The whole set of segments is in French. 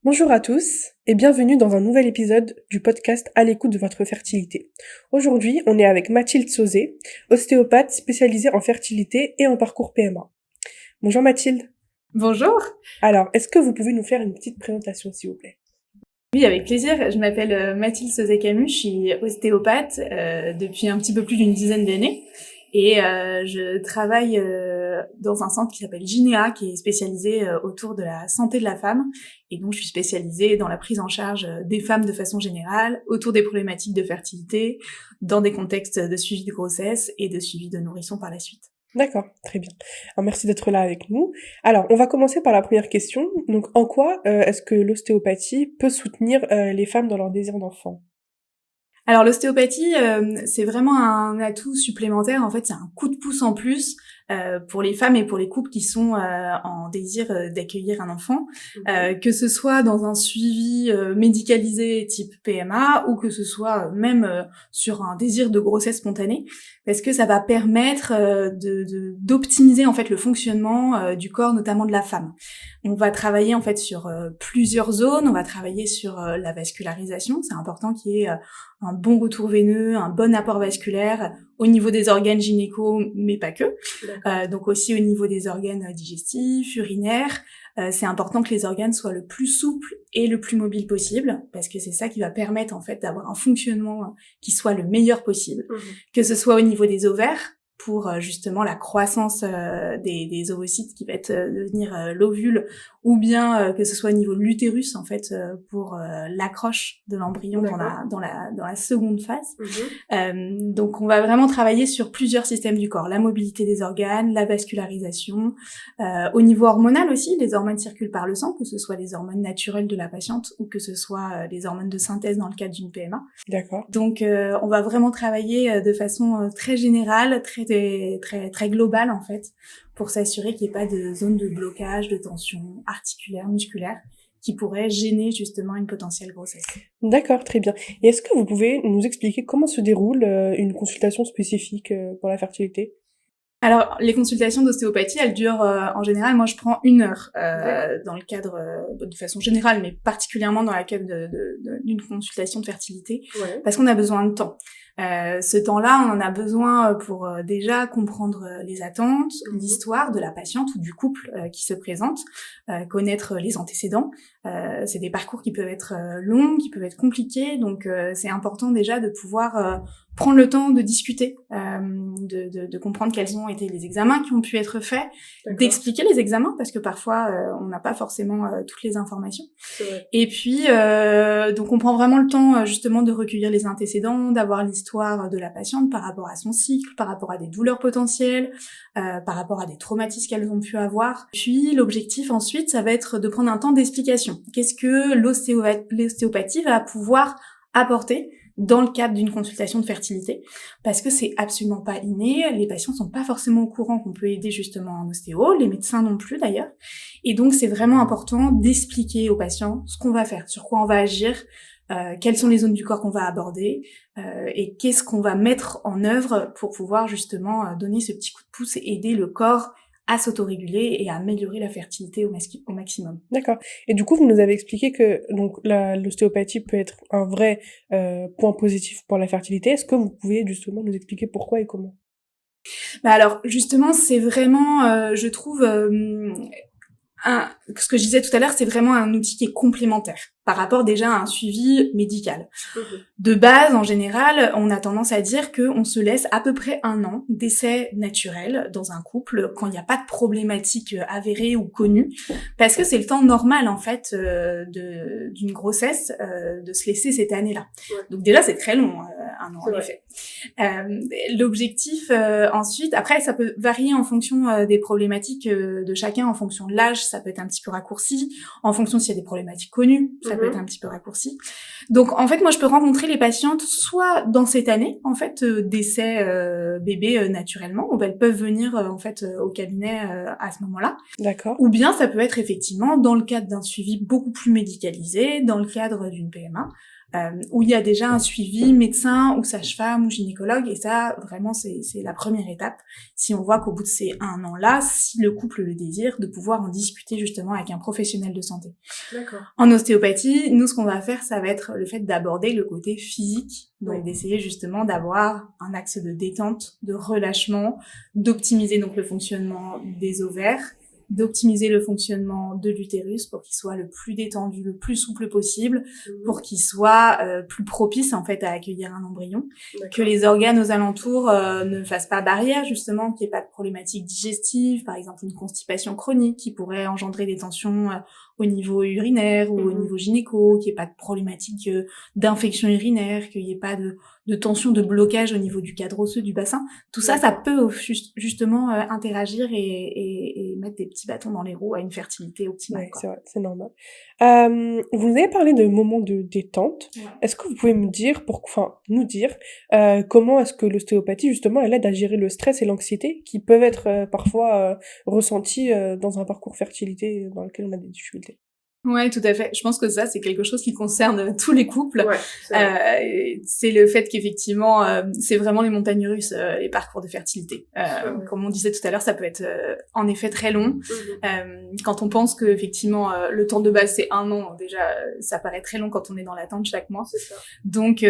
Bonjour à tous et bienvenue dans un nouvel épisode du podcast À l'écoute de votre fertilité. Aujourd'hui, on est avec Mathilde Sauzet, ostéopathe spécialisée en fertilité et en parcours PMA. Bonjour Mathilde. Bonjour. Alors, est-ce que vous pouvez nous faire une petite présentation s'il vous plaît? Oui, avec plaisir. Je m'appelle Mathilde Sauzet-Camus, je suis ostéopathe depuis un petit peu plus d'une dizaine d'années et je travaille dans un centre qui s'appelle Gynéa, qui est spécialisé autour de la santé de la femme. Et donc, je suis spécialisée dans la prise en charge des femmes de façon générale, autour des problématiques de fertilité, dans des contextes de suivi de grossesse et de suivi de nourrisson par la suite. D'accord, très bien. Alors, merci d'être là avec nous. Alors, on va commencer par la première question. Donc, en quoi est-ce que l'ostéopathie peut soutenir les femmes dans leur désir d'enfant? Alors l'ostéopathie, c'est vraiment un atout supplémentaire. En fait, c'est un coup de pouce en plus pour les femmes et pour les couples qui sont en désir d'accueillir un enfant, que ce soit dans un suivi médicalisé type PMA ou que ce soit même sur un désir de grossesse spontanée, parce que ça va permettre d'optimiser en fait le fonctionnement du corps, notamment de la femme. On va travailler en fait sur plusieurs zones. On va travailler sur la vascularisation. C'est important qu'il y ait un bon retour veineux, un bon apport vasculaire au niveau des organes gynéco, mais pas que. Donc aussi au niveau des organes digestifs, urinaires. C'est important que les organes soient le plus souples et le plus mobiles possible, parce que c'est ça qui va permettre en fait d'avoir un fonctionnement qui soit le meilleur possible. Que ce soit au niveau des ovaires, pour justement la croissance des ovocytes qui va être devenir l'ovule, ou bien que ce soit au niveau de l'utérus en fait pour l'accroche de l'embryon dans la seconde phase. Donc on va vraiment travailler sur plusieurs systèmes du corps, la mobilité des organes, la vascularisation, au niveau hormonal aussi, les hormones circulent par le sang, que ce soit les hormones naturelles de la patiente ou que ce soit les hormones de synthèse dans le cadre d'une PMA. D'accord. Donc on va vraiment travailler de façon très générale, très globale en fait, pour s'assurer qu'il n'y ait pas de zone de blocage, de tension articulaire, musculaire, qui pourrait gêner justement une potentielle grossesse. D'accord, très bien. Et est-ce que vous pouvez nous expliquer comment se déroule une consultation spécifique pour la fertilité? Alors, les consultations d'ostéopathie, elles durent en général, moi je prends 1 heure dans le cadre, de façon générale, mais particulièrement dans le cadre d'une consultation de fertilité, parce qu'on a besoin de temps. Ce temps-là, on en a besoin pour déjà comprendre les attentes, l'histoire de la patiente ou du couple qui se présente, connaître les antécédents. C'est des parcours qui peuvent être longs, qui peuvent être compliqués, donc c'est important déjà de pouvoir prendre le temps de discuter, de comprendre quels ont été les examens qui ont pu être faits, d'expliquer les examens, parce que parfois on n'a pas forcément toutes les informations. Et puis donc on prend vraiment le temps justement de recueillir les antécédents, d'avoir l'histoire de la patiente par rapport à son cycle, par rapport à des douleurs potentielles, par rapport à des traumatismes qu'elles ont pu avoir. Puis l'objectif ensuite, ça va être de prendre un temps d'explication. Qu'est-ce que l'ostéopathie va pouvoir apporter dans le cadre d'une consultation de fertilité, parce que c'est absolument pas inné, les patients sont pas forcément au courant qu'on peut aider justement en ostéo, les médecins non plus d'ailleurs, et donc c'est vraiment important d'expliquer aux patients ce qu'on va faire, sur quoi on va agir, quelles sont les zones du corps qu'on va aborder, et qu'est-ce qu'on va mettre en œuvre pour pouvoir justement donner ce petit coup de pouce et aider le corps à s'autoréguler et à améliorer la fertilité au maximum. D'accord. Et du coup, vous nous avez expliqué que donc l'ostéopathie peut être un vrai point positif pour la fertilité. Est-ce que vous pouvez justement nous expliquer pourquoi et comment? Bah alors justement, c'est vraiment, je trouve, ce que je disais tout à l'heure, c'est vraiment un outil qui est complémentaire par rapport déjà à un suivi médical. De base, en général, on a tendance à dire qu'on se laisse à peu près 1 an d'essai naturel dans un couple quand il n'y a pas de problématique avérée ou connue, parce que c'est le temps normal en fait d'une grossesse de se laisser cette année-là. Donc déjà, c'est très long, 1 an en effet. L'objectif ensuite, après ça peut varier en fonction des problématiques de chacun, en fonction de l'âge, ça peut être un petit peu raccourci, en fonction s'il y a des problématiques connues, ça peut être un petit peu raccourci. Donc en fait, moi je peux rencontrer les patientes soit dans cette année en fait d'essai bébé naturellement, où elles peuvent venir en fait au cabinet à ce moment-là. D'accord. Ou bien ça peut être effectivement dans le cadre d'un suivi beaucoup plus médicalisé, dans le cadre d'une PMA, où il y a déjà un suivi médecin ou sage-femme ou gynécologue, et ça, vraiment, c'est la première étape. Si on voit qu'au bout de ces 1 an-là, si le couple le désire, de pouvoir en discuter justement avec un professionnel de santé. D'accord. En ostéopathie, nous, ce qu'on va faire, ça va être le fait d'aborder le côté physique, donc d'essayer justement d'avoir un axe de détente, de relâchement, d'optimiser donc le fonctionnement des ovaires, d'optimiser le fonctionnement de l'utérus pour qu'il soit le plus détendu, le plus souple possible, pour qu'il soit plus propice en fait à accueillir un embryon, que les organes aux alentours ne fassent pas barrière justement, qu'il n'y ait pas de problématiques digestives, par exemple une constipation chronique qui pourrait engendrer des tensions au niveau urinaire ou au niveau gynéco, qu'il n'y ait pas de problématique d'infection urinaire, qu'il n'y ait pas de tension, de blocage au niveau du cadre osseux du bassin. Tout ça, ça peut justement interagir et mettre des petits bâtons dans les roues à une fertilité optimale. Ouais, c'est vrai, c'est normal. Vous avez parlé de moments de détente. Ouais. Est-ce que vous pouvez nous dire comment est-ce que l'ostéopathie, justement, elle aide à gérer le stress et l'anxiété qui peuvent être parfois ressentis dans un parcours fertilité dans lequel on a des difficultés? Ouais, tout à fait. Je pense que ça, c'est quelque chose qui concerne tous les couples. Ouais, c'est le fait qu'effectivement, c'est vraiment les montagnes russes, les parcours de fertilité. Comme on disait tout à l'heure, ça peut être en effet très long. Quand on pense que effectivement le temps de base c'est 1 an, déjà ça paraît très long quand on est dans l'attente chaque mois. C'est ça. Donc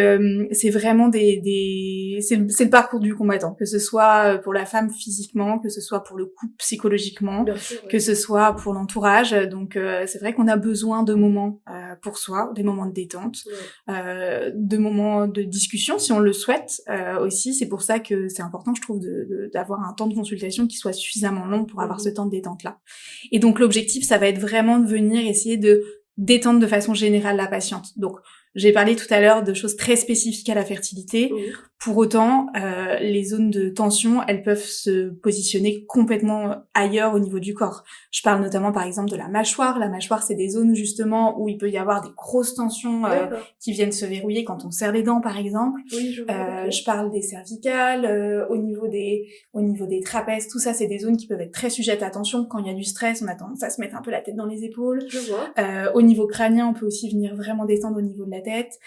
c'est vraiment c'est le parcours du combattant, que ce soit pour la femme physiquement, que ce soit pour le couple psychologiquement, sûr, que ce soit pour l'entourage. Donc c'est vrai qu'on a besoin de moments pour soi, des moments de détente, de moments de discussion si on le souhaite aussi. C'est pour ça que c'est important, je trouve, d'avoir un temps de consultation qui soit suffisamment long pour avoir ce temps de détente-là. Et donc l'objectif, ça va être vraiment de venir essayer de détendre de façon générale la patiente. Donc j'ai parlé tout à l'heure de choses très spécifiques à la fertilité. Pour autant, les zones de tension, elles peuvent se positionner complètement ailleurs au niveau du corps. Je parle notamment par exemple de la mâchoire. La mâchoire, c'est des zones justement où il peut y avoir des grosses tensions qui viennent se verrouiller quand on serre les dents par exemple. Oui, je parle des cervicales, au niveau des trapèzes, tout ça c'est des zones qui peuvent être très sujettes à tension. Quand il y a du stress, on a tendance à se mettre un peu la tête dans les épaules. Je vois. Au niveau crânien, on peut aussi venir vraiment descendre au niveau de la tête,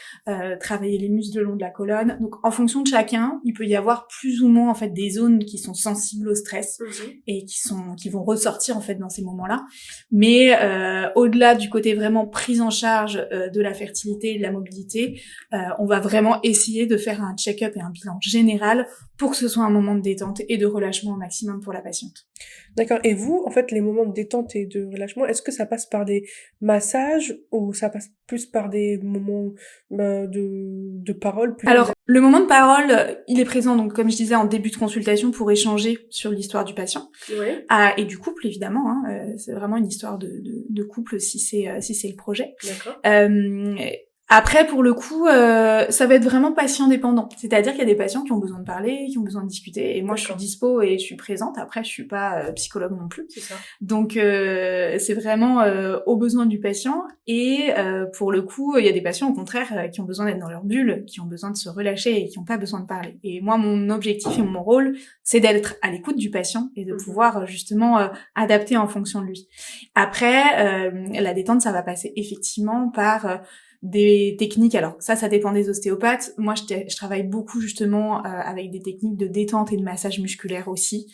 travailler les muscles le long de la colonne. Donc en fonction de chacun, il peut y avoir plus ou moins en fait des zones qui sont sensibles au stress et qui vont ressortir en fait dans ces moments-là. Mais au-delà du côté vraiment prise en charge de la fertilité et de la mobilité, on va vraiment essayer de faire un check-up et un bilan général pour que ce soit un moment de détente et de relâchement au maximum pour la patiente. D'accord. Et vous, en fait, les moments de détente et de relâchement, est-ce que ça passe par des massages ou ça passe plus par des moments de parole? Alors, le moment de parole, il est présent, donc comme je disais, en début de consultation pour échanger sur l'histoire du patient et du couple, évidemment. C'est vraiment une histoire de couple si c'est le projet. D'accord. Après, pour le coup, ça va être vraiment patient dépendant. C'est-à-dire qu'il y a des patients qui ont besoin de parler, qui ont besoin de discuter. Et moi, je suis dispo et je suis présente. Après, je suis pas psychologue non plus. C'est ça. Donc, c'est vraiment aux besoins du patient. Et pour le coup, il y a des patients, au contraire, qui ont besoin d'être dans leur bulle, qui ont besoin de se relâcher et qui n'ont pas besoin de parler. Et moi, mon objectif et mon rôle, c'est d'être à l'écoute du patient et de pouvoir justement adapter en fonction de lui. Après, la détente, ça va passer effectivement par des techniques, alors ça dépend des ostéopathes. Moi, je travaille beaucoup justement avec des techniques de détente et de massage musculaire aussi,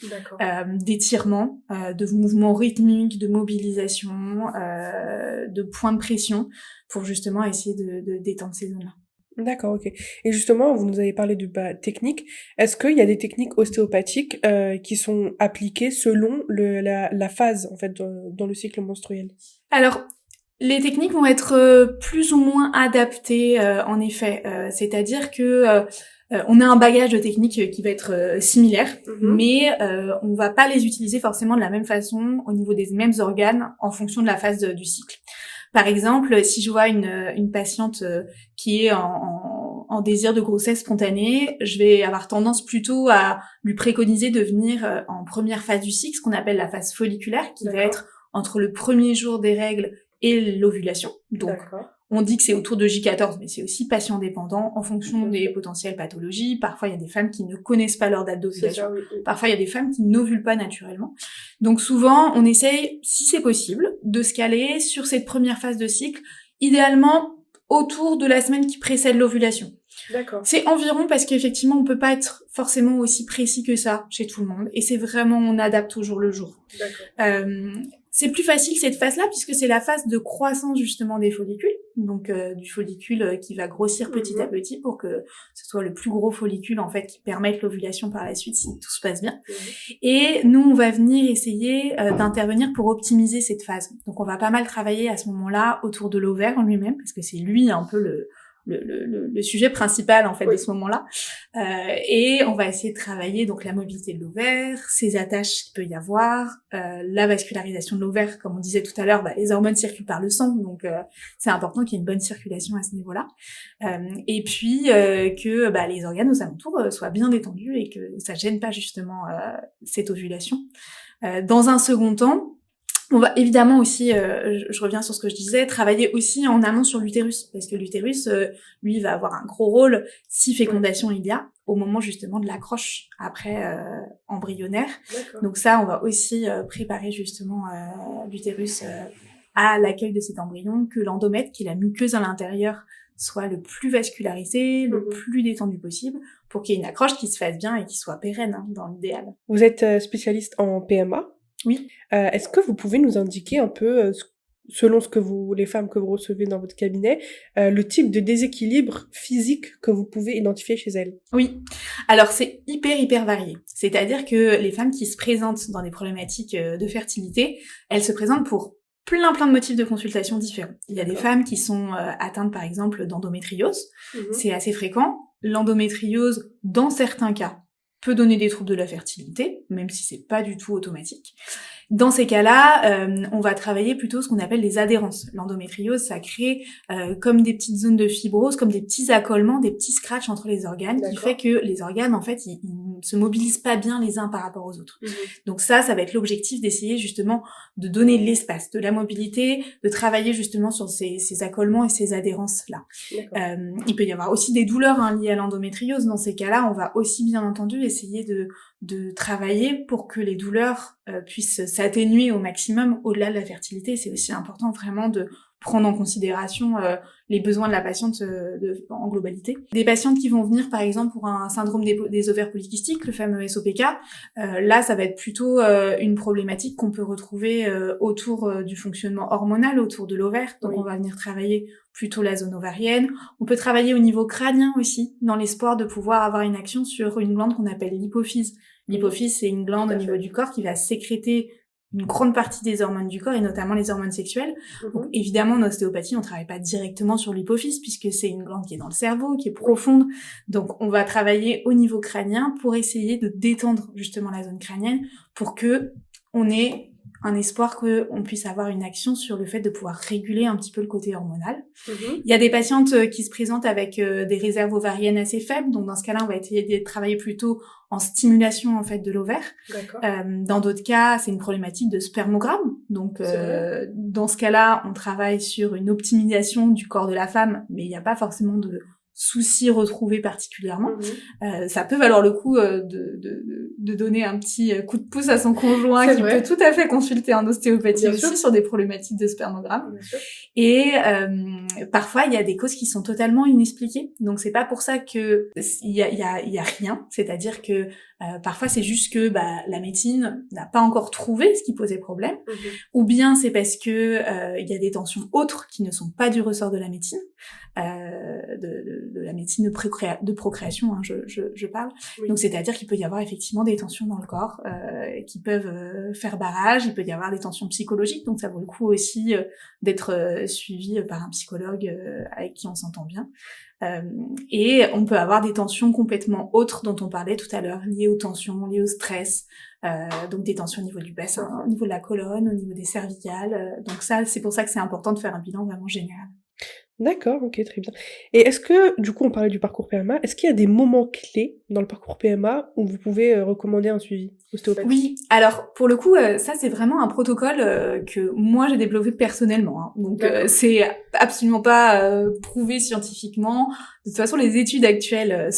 d'étirement, de mouvements rythmiques, de mobilisation, de points de pression pour justement essayer de détendre ces zones-là. D'accord, ok. Et justement, vous nous avez parlé de techniques. Est-ce qu'il y a des techniques ostéopathiques qui sont appliquées selon la phase en fait dans le cycle menstruel? Alors, les techniques vont être plus ou moins adaptées, en effet. C'est-à-dire que on a un bagage de techniques qui va être similaire, mais on va pas les utiliser forcément de la même façon au niveau des mêmes organes en fonction de la phase du cycle. Par exemple, si je vois une patiente qui est en désir de grossesse spontanée, je vais avoir tendance plutôt à lui préconiser de venir en première phase du cycle, ce qu'on appelle la phase folliculaire, qui va être entre le premier jour des règles et l'ovulation. Donc, on dit que c'est autour de J14, mais c'est aussi patient dépendant en fonction des potentielles pathologies. Parfois, il y a des femmes qui ne connaissent pas leur date d'ovulation. Parfois, il y a des femmes qui n'ovulent pas naturellement. Donc, souvent, on essaye, si c'est possible, de se caler sur cette première phase de cycle. Idéalement, autour de la semaine qui précède l'ovulation. D'accord. C'est environ parce qu'effectivement, on peut pas être forcément aussi précis que ça chez tout le monde. Et c'est vraiment, on adapte toujours le jour. D'accord. C'est plus facile cette phase-là puisque c'est la phase de croissance justement des follicules. Donc du follicule qui va grossir petit à petit pour que ce soit le plus gros follicule en fait qui permette l'ovulation par la suite si tout se passe bien. Et nous, on va venir essayer d'intervenir pour optimiser cette phase. Donc on va pas mal travailler à ce moment-là autour de l'ovaire en lui-même parce que c'est lui un peu le sujet principal en fait de ce moment-là, et on va essayer de travailler donc la mobilité de l'ovaire, ses attaches qu'il peut y avoir, la vascularisation de l'ovaire, comme on disait tout à l'heure, les hormones circulent par le sang, donc c'est important qu'il y ait une bonne circulation à ce niveau-là, et puis que les organes aux alentours soient bien détendus et que ça gêne pas justement cette ovulation. Dans un second temps, on va évidemment aussi, je reviens sur ce que je disais, travailler aussi en amont sur l'utérus, parce que l'utérus, lui, va avoir un gros rôle si fécondation il y a, au moment justement de l'accroche après embryonnaire. D'accord. Donc ça, on va aussi préparer justement l'utérus à l'accueil de cet embryon, que l'endomètre, qui est la muqueuse à l'intérieur, soit le plus vascularisé, le plus détendu possible, pour qu'il y ait une accroche qui se fasse bien et qui soit pérenne, dans l'idéal. Vous êtes spécialiste en PMA. Oui. Est-ce que vous pouvez nous indiquer un peu, selon ce que les femmes que vous recevez dans votre cabinet, le type de déséquilibre physique que vous pouvez identifier chez elles? Oui. Alors, c'est hyper varié. C'est-à-dire que les femmes qui se présentent dans des problématiques de fertilité, elles se présentent pour plein de motifs de consultation différents. Il y a des femmes qui sont atteintes, par exemple, d'endométriose. C'est assez fréquent. L'endométriose, dans certains cas, peut donner des troubles de la fertilité, même si c'est pas du tout automatique. Dans ces cas-là, on va travailler plutôt ce qu'on appelle les adhérences. L'endométriose, ça crée comme des petites zones de fibrose, comme des petits accolements, des petits scratchs entre les organes, qui fait que les organes, en fait, ils se mobilisent pas bien les uns par rapport aux autres. Donc ça va être l'objectif d'essayer justement de donner l'espace, de la mobilité, de travailler justement sur ces accolements et ces adhérences-là. Il peut y avoir aussi des douleurs liées à l'endométriose. Dans ces cas-là, on va aussi bien entendu essayer de travailler pour que les douleurs puissent s'atténuer au maximum au-delà de la fertilité. C'est aussi important vraiment de prendre en considération les besoins de la patiente en globalité. Des patientes qui vont venir par exemple pour un syndrome des ovaires polykystiques, le fameux SOPK, là ça va être plutôt une problématique qu'on peut retrouver autour du fonctionnement hormonal, autour de l'ovaire. Donc on va venir travailler plutôt la zone ovarienne. On peut travailler au niveau crânien aussi, dans l'espoir de pouvoir avoir une action sur une glande qu'on appelle l'hypophyse. L'hypophyse, c'est une glande au niveau du corps qui va sécréter une grande partie des hormones du corps, et notamment les hormones sexuelles. Donc évidemment, en ostéopathie, on travaille pas directement sur l'hypophyse, puisque c'est une glande qui est dans le cerveau, qui est profonde. Donc on va travailler au niveau crânien pour essayer de détendre justement la zone crânienne, pour que on ait un espoir qu'on puisse avoir une action sur le fait de pouvoir réguler un petit peu le côté hormonal. Il y a des patientes qui se présentent avec des réserves ovariennes assez faibles, donc dans ce cas-là, on va essayer de travailler plutôt en stimulation en fait de l'ovaire. Dans d'autres cas, c'est une problématique de spermogramme. Donc dans ce cas-là, on travaille sur une optimisation du corps de la femme, mais il n'y a pas forcément de soucis retrouvés particulièrement. Ça peut valoir le coup de donner un petit coup de pouce à son conjoint qui peut tout à fait consulter en ostéopathie aussi sur des problématiques de spermogramme. Et parfois il y a des causes qui sont totalement inexpliquées. Donc c'est pas pour ça que il y a rien. C'est-à-dire que parfois c'est juste que la médecine n'a pas encore trouvé ce qui posait problème, ou bien c'est parce que il y a des tensions autres qui ne sont pas du ressort de la médecine. De la médecine de procréation, je parle. Donc c'est-à-dire qu'il peut y avoir effectivement des tensions dans le corps qui peuvent faire barrage. Il peut y avoir des tensions psychologiques, donc ça vaut le coup aussi d'être suivi par un psychologue avec qui on s'entend bien. Et on peut avoir des tensions complètement autres dont on parlait tout à l'heure, liées aux tensions, liées au stress, donc des tensions au niveau du bassin, au niveau de la colonne, au niveau des cervicales. Donc ça, c'est pour ça que c'est important de faire un bilan vraiment général. D'accord, ok, très bien. Et est-ce que, du coup, on parlait du parcours PMA, est-ce qu'il y a des moments clés dans le parcours PMA où vous pouvez recommander un suivi ostéopathique? Oui, alors pour le coup, ça c'est vraiment un protocole que moi j'ai développé personnellement. Donc c'est absolument pas prouvé scientifiquement. De toute façon, les études actuelles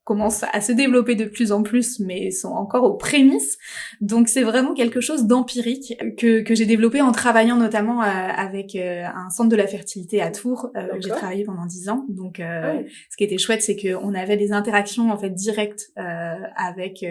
commencent à se développer de plus en plus, mais sont encore aux prémices. Donc c'est vraiment quelque chose d'empirique que j'ai développé en travaillant notamment avec un centre de la fertilité à Tours. J'ai travaillé pendant 10 ans. Donc ce qui était chouette, c'est qu'on avait des interactions en fait directes avec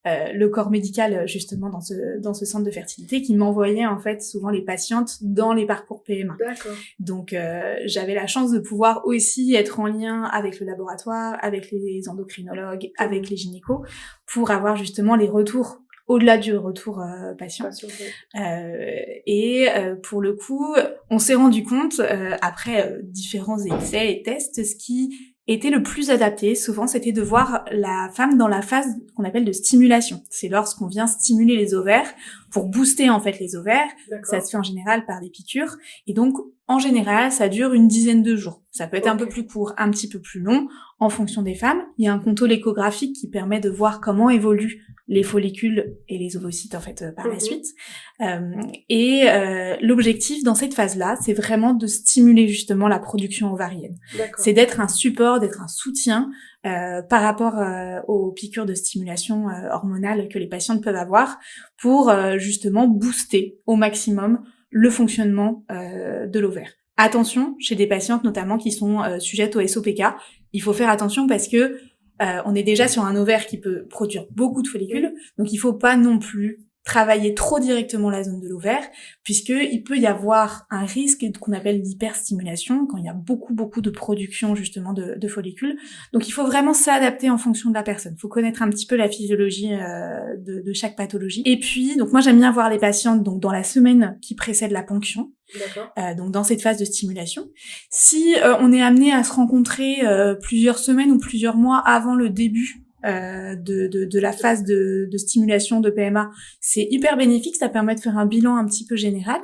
le corps médical justement dans ce centre de fertilité qui m'envoyait en fait souvent les patientes dans les parcours PMA. D'accord. Donc j'avais la chance de pouvoir aussi être en lien avec le laboratoire, avec les endocrinologues, avec les gynécos pour avoir justement les retours au-delà du retour patient. Pour le coup, on s'est rendu compte après différents essais et tests, ce qui était le plus adapté, souvent, c'était de voir la femme dans la phase qu'on appelle de stimulation. C'est lorsqu'on vient stimuler les ovaires pour booster en fait les ovaires. Ça se fait en général par des piqûres. Et donc, en général, ça dure une dizaine de jours. Ça peut être un peu plus court, un petit peu plus long, en fonction des femmes. Il y a un contrôle échographique qui permet de voir comment évoluent les follicules et les ovocytes en fait par la suite. L'objectif dans cette phase-là, c'est vraiment de stimuler justement la production ovarienne. C'est d'être un support, d'être un soutien par rapport aux piqûres de stimulation hormonale que les patientes peuvent avoir pour justement booster au maximum le fonctionnement de l'ovaire. Attention, chez des patientes notamment qui sont sujettes au SOPK, il faut faire attention parce que on est déjà sur un ovaire qui peut produire beaucoup de follicules, donc il faut pas non plus travailler trop directement la zone de l'ovaire, puisque il peut y avoir un risque qu'on appelle d'hyperstimulation quand il y a beaucoup de production justement de follicules. Donc il faut vraiment s'adapter en fonction de la personne. Il faut connaître un petit peu la physiologie de chaque pathologie. Et puis donc moi j'aime bien voir les patientes donc dans la semaine qui précède la ponction. Donc dans cette phase de stimulation. Si on est amené à se rencontrer plusieurs semaines ou plusieurs mois avant le début de la phase de stimulation de PMA, c'est hyper bénéfique, ça permet de faire un bilan un petit peu général.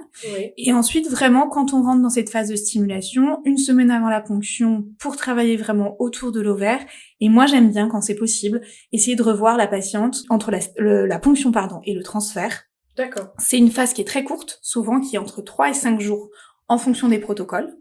Et ensuite vraiment quand on rentre dans cette phase de stimulation, une semaine avant la ponction pour travailler vraiment autour de l'ovaire. Et moi j'aime bien quand c'est possible essayer de revoir la patiente entre la ponction et le transfert. D'accord. C'est une phase qui est très courte, souvent qui est entre 3 et 5 jours en fonction des protocoles,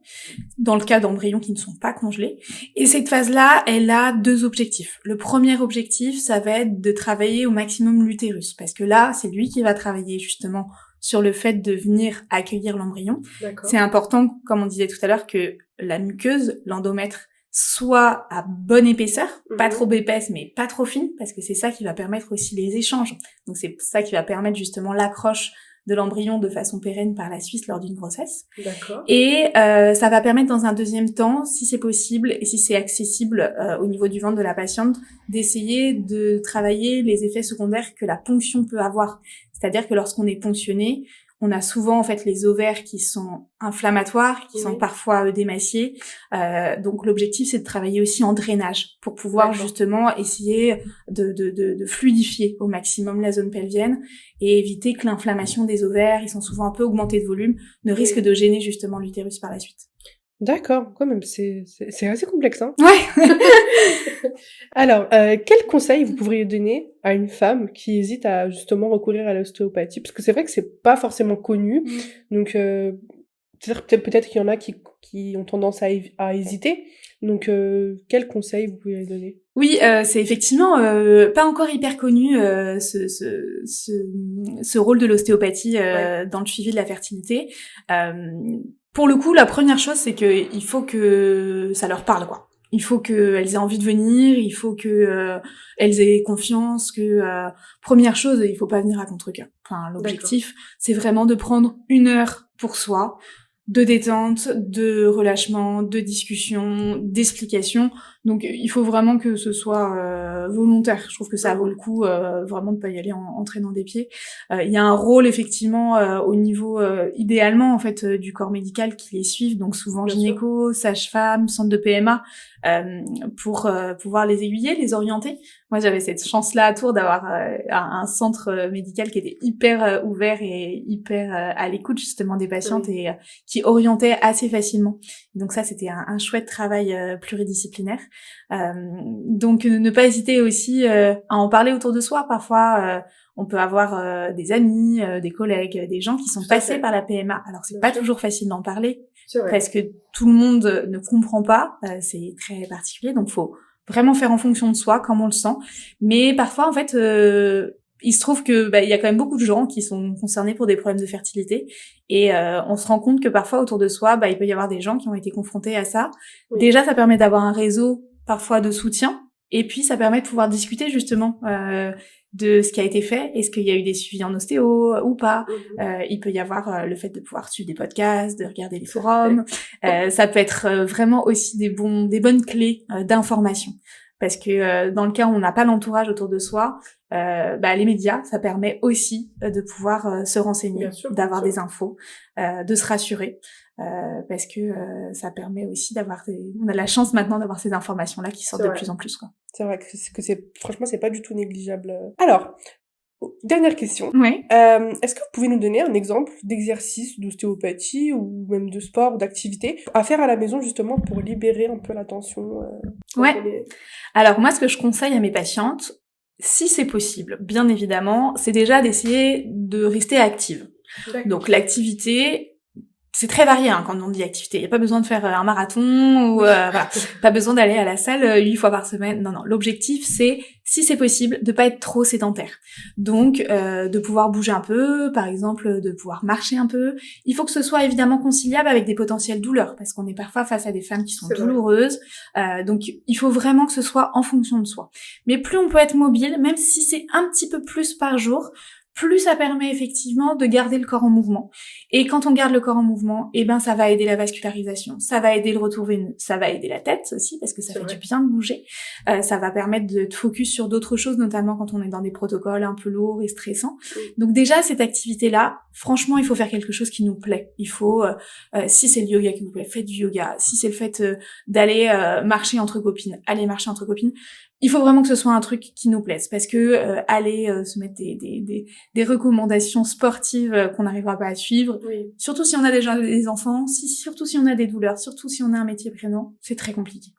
dans le cas d'embryons qui ne sont pas congelés. Et cette phase-là, elle a 2 objectifs. Le premier objectif, ça va être de travailler au maximum l'utérus, parce que là, c'est lui qui va travailler justement sur le fait de venir accueillir l'embryon. C'est important, comme on disait tout à l'heure, que la muqueuse, l'endomètre, soit à bonne épaisseur, pas trop épaisse mais pas trop fine, parce que c'est ça qui va permettre aussi les échanges. Donc c'est ça qui va permettre justement l'accroche de l'embryon de façon pérenne par la suite lors d'une grossesse. Et ça va permettre dans un deuxième temps, si c'est possible et si c'est accessible au niveau du ventre de la patiente, d'essayer de travailler les effets secondaires que la ponction peut avoir. C'est-à-dire que lorsqu'on est ponctionné, on a souvent en fait les ovaires qui sont inflammatoires, qui sont parfois œdémaciés. Donc l'objectif c'est de travailler aussi en drainage pour pouvoir justement essayer de fluidifier au maximum la zone pelvienne et éviter que l'inflammation des ovaires, ils sont souvent un peu augmentés de volume, ne risque de gêner justement l'utérus par la suite. D'accord, quand même, c'est assez complexe, hein. Ouais. Alors, quel conseil vous pourriez donner à une femme qui hésite à justement recourir à l'ostéopathie? Parce que c'est vrai que c'est pas forcément connu, donc peut-être qu'il y en a qui ont tendance à hésiter. Donc, quel conseil vous pouvez donner? Oui, c'est effectivement pas encore hyper connu ce rôle de l'ostéopathie dans le suivi de la fertilité. Pour le coup, la première chose, c'est que il faut que ça leur parle, quoi. Il faut qu'elles aient envie de venir, il faut que elles aient confiance, que première chose, il faut pas venir à contre-cœur. Enfin, l'objectif, c'est vraiment de prendre 1 heure pour soi, de détente, de relâchement, de discussion, d'explication. Donc il faut vraiment que ce soit volontaire. Je trouve que ça vaut le coup vraiment de pas y aller en traînant des pieds. Il y a un rôle effectivement au niveau idéalement en fait du corps médical qui les suivent, donc souvent gynéco, sage-femme, centre de PMA, pour pouvoir les aiguiller, les orienter. Moi j'avais cette chance-là à Tours d'avoir un centre médical qui était hyper ouvert et hyper à l'écoute justement des patientes et qui orientait assez facilement. Donc ça c'était un chouette travail pluridisciplinaire. Donc ne pas hésiter aussi à en parler autour de soi. Parfois on peut avoir des amis, des collègues, des gens qui sont passés par la PMA. Alors c'est pas toujours facile d'en parler, parce que tout le monde ne comprend pas, c'est très particulier, donc faut vraiment faire en fonction de soi, comme on le sent. Mais parfois, en fait, il se trouve que il y a quand même beaucoup de gens qui sont concernés pour des problèmes de fertilité, et on se rend compte que parfois autour de soi, il peut y avoir des gens qui ont été confrontés à ça. Oui. Déjà, ça permet d'avoir un réseau parfois de soutien, et puis ça permet de pouvoir discuter justement de ce qui a été fait, est-ce qu'il y a eu des suivis en ostéo ou pas. Il peut y avoir le fait de pouvoir suivre des podcasts, de regarder les forums. Ça peut être vraiment aussi des bonnes clés d'information. Parce que dans le cas où on n'a pas l'entourage autour de soi, les médias, ça permet aussi de pouvoir se renseigner, d'avoir des infos, de se rassurer. Parce que ça permet aussi on a la chance maintenant d'avoir ces informations-là qui sortent de plus en plus, quoi. C'est vrai franchement, c'est pas du tout négligeable. Alors, dernière question. Oui. Est-ce que vous pouvez nous donner un exemple d'exercice d'ostéopathie ou même de sport ou d'activité à faire à la maison justement pour libérer un peu la tension? Alors moi, ce que je conseille à mes patientes, si c'est possible, bien évidemment, c'est déjà d'essayer de rester active. D'accord. Donc l'activité, c'est très varié quand on dit activité. Il n'y a pas besoin de faire un marathon ou voilà, pas besoin d'aller à la salle 8 fois par semaine. Non. L'objectif, c'est, si c'est possible, de pas être trop sédentaire. Donc, de pouvoir bouger un peu, par exemple, de pouvoir marcher un peu. Il faut que ce soit évidemment conciliable avec des potentielles douleurs, parce qu'on est parfois face à des femmes qui sont douloureuses. Donc, il faut vraiment que ce soit en fonction de soi. Mais plus on peut être mobile, même si c'est un petit peu plus par jour, plus ça permet effectivement de garder le corps en mouvement. Et quand on garde le corps en mouvement, ça va aider la vascularisation, ça va aider le retour veineux, ça va aider la tête aussi, parce que ça fait du bien de bouger. Ça va permettre de te focus sur d'autres choses, notamment quand on est dans des protocoles un peu lourds et stressants. Donc déjà, cette activité-là, franchement, il faut faire quelque chose qui nous plaît. Il faut, si c'est le yoga qui vous plaît, faites du yoga. Si c'est le fait d'aller marcher entre copines, allez marcher entre copines. Il faut vraiment que ce soit un truc qui nous plaise, parce que aller se mettre des recommandations sportives qu'on n'arrivera pas à suivre, surtout si on a déjà des enfants, surtout si on a des douleurs, surtout si on a un métier prenant, c'est très compliqué.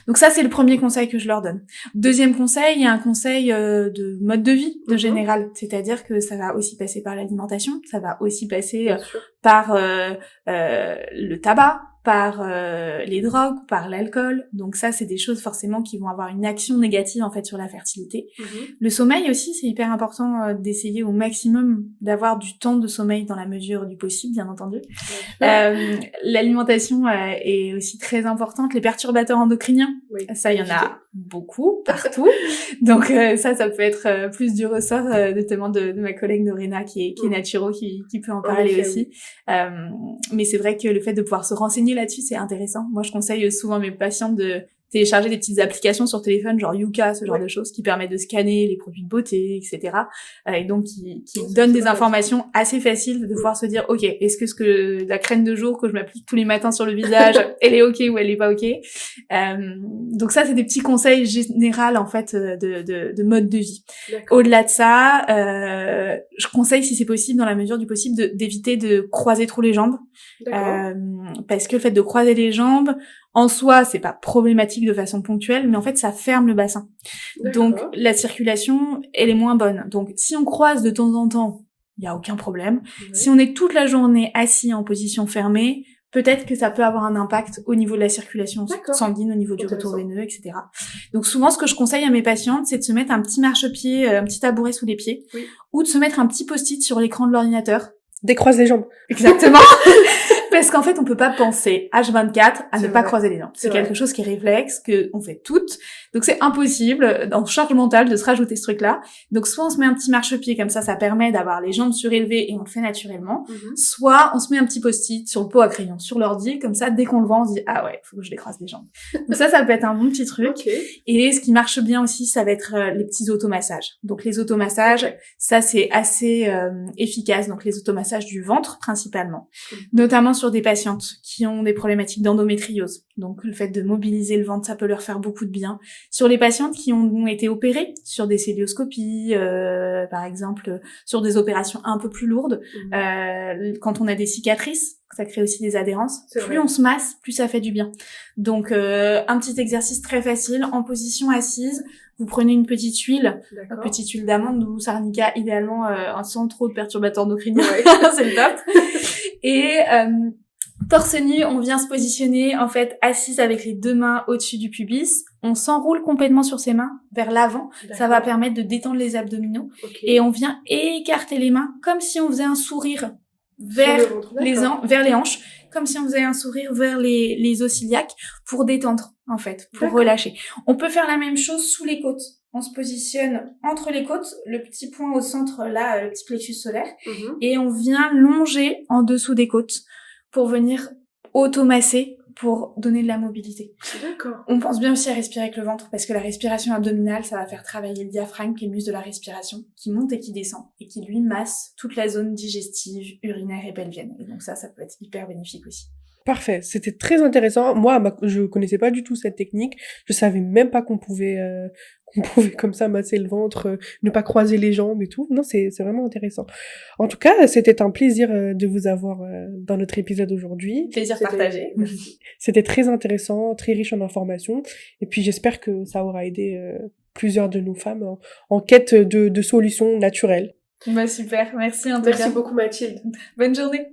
Donc ça, c'est le premier conseil que je leur donne. Deuxième conseil, il y a un conseil de mode de vie, de général, c'est-à-dire que ça va aussi passer par l'alimentation, ça va aussi passer par le tabac, par les drogues, par l'alcool. Donc ça, c'est des choses forcément qui vont avoir une action négative en fait sur la fertilité. Le sommeil aussi, c'est hyper important d'essayer au maximum d'avoir du temps de sommeil dans la mesure du possible, bien entendu. L'alimentation est aussi très importante. Les perturbateurs endocriniens, ça, il y en a beaucoup, partout. Donc ça peut être plus du ressort notamment de ma collègue Norena qui est naturo, qui peut en parler aussi. Mais c'est vrai que le fait de pouvoir se renseigner là-dessus, c'est intéressant. Moi, je conseille souvent à mes patientes de télécharger des petites applications sur téléphone, genre Yuka, ce genre de choses, qui permettent de scanner les produits de beauté, etc. Et donc, qui donnent des informations assez faciles de pouvoir se dire, ok, est-ce que la crème de jour que je m'applique tous les matins sur le visage, elle est ok ou elle est pas ok? Donc ça, c'est des petits conseils généraux, en fait, de mode de vie. Au-delà de ça, je conseille, si c'est possible, dans la mesure du possible, d'éviter de croiser trop les jambes. Parce que le fait de croiser les jambes, en soi, c'est pas problématique de façon ponctuelle, mais en fait, ça ferme le bassin. Donc, la circulation, elle est moins bonne. Donc, si on croise de temps en temps, il y a aucun problème. Si on est toute la journée assis en position fermée, peut-être que ça peut avoir un impact au niveau de la circulation sanguine, au niveau du retour veineux, etc. Donc, souvent, ce que je conseille à mes patientes, c'est de se mettre un petit marchepied, un petit tabouret sous les pieds, ou de se mettre un petit post-it sur l'écran de l'ordinateur. Décroise les jambes. Exactement. Parce qu'en fait, on peut pas penser H24 à ne pas croiser les jambes. C'est quelque chose qui est réflexe, que on fait toutes. Donc c'est impossible, en charge mentale, de se rajouter ce truc-là. Donc soit on se met un petit marchepied, comme ça permet d'avoir les jambes surélevées et on le fait naturellement. Soit on se met un petit post-it sur le pot à crayon, sur l'ordi, comme ça, dès qu'on le voit, on se dit, ah ouais, faut que je décroise les jambes. Donc ça peut être un bon petit truc. Et ce qui marche bien aussi, ça va être les petits automassages. Donc les automassages, ça c'est assez efficace. Donc les automassages du ventre, principalement. Notamment sur des patientes qui ont des problématiques d'endométriose. Donc le fait de mobiliser le ventre, ça peut leur faire beaucoup de bien. Sur les patientes qui ont été opérées, sur des célioscopies, par exemple, sur des opérations un peu plus lourdes, quand on a des cicatrices, ça crée aussi des adhérences. Plus on se masse, plus ça fait du bien. Donc un petit exercice très facile, en position assise, vous prenez une petite huile d'amande ou arnica, idéalement sans trop de perturbateurs endocriniens, c'est le top. Et Torse nu, on vient se positionner, en fait, assise avec les 2 mains au-dessus du pubis. On s'enroule complètement sur ses mains vers l'avant. D'accord. Ça va permettre de détendre les abdominaux. Et on vient écarter les mains comme si on faisait un sourire vers vers les hanches, comme si on faisait un sourire vers les os iliaques pour détendre, en fait, pour relâcher. On peut faire la même chose sous les côtes. On se positionne entre les côtes, le petit point au centre, là, le petit plexus solaire, et on vient longer en dessous des côtes pour venir automasser, pour donner de la mobilité. D'accord. On pense bien aussi à respirer avec le ventre, parce que la respiration abdominale, ça va faire travailler le diaphragme, qui est le muscle de la respiration, qui monte et qui descend, et qui lui masse toute la zone digestive, urinaire et pelvienne. Et donc ça peut être hyper bénéfique aussi. Parfait, c'était très intéressant. Moi, je connaissais pas du tout cette technique. Je savais même pas qu'on pouvait comme ça masser le ventre, ne pas croiser les jambes et tout. Non, c'est vraiment intéressant. En tout cas, c'était un plaisir de vous avoir dans notre épisode aujourd'hui. Plaisir partagé. C'était très intéressant, très riche en informations. Et puis j'espère que ça aura aidé plusieurs de nos femmes en quête de solutions naturelles. Super, merci en tout cas. Merci beaucoup Mathilde. Bonne journée.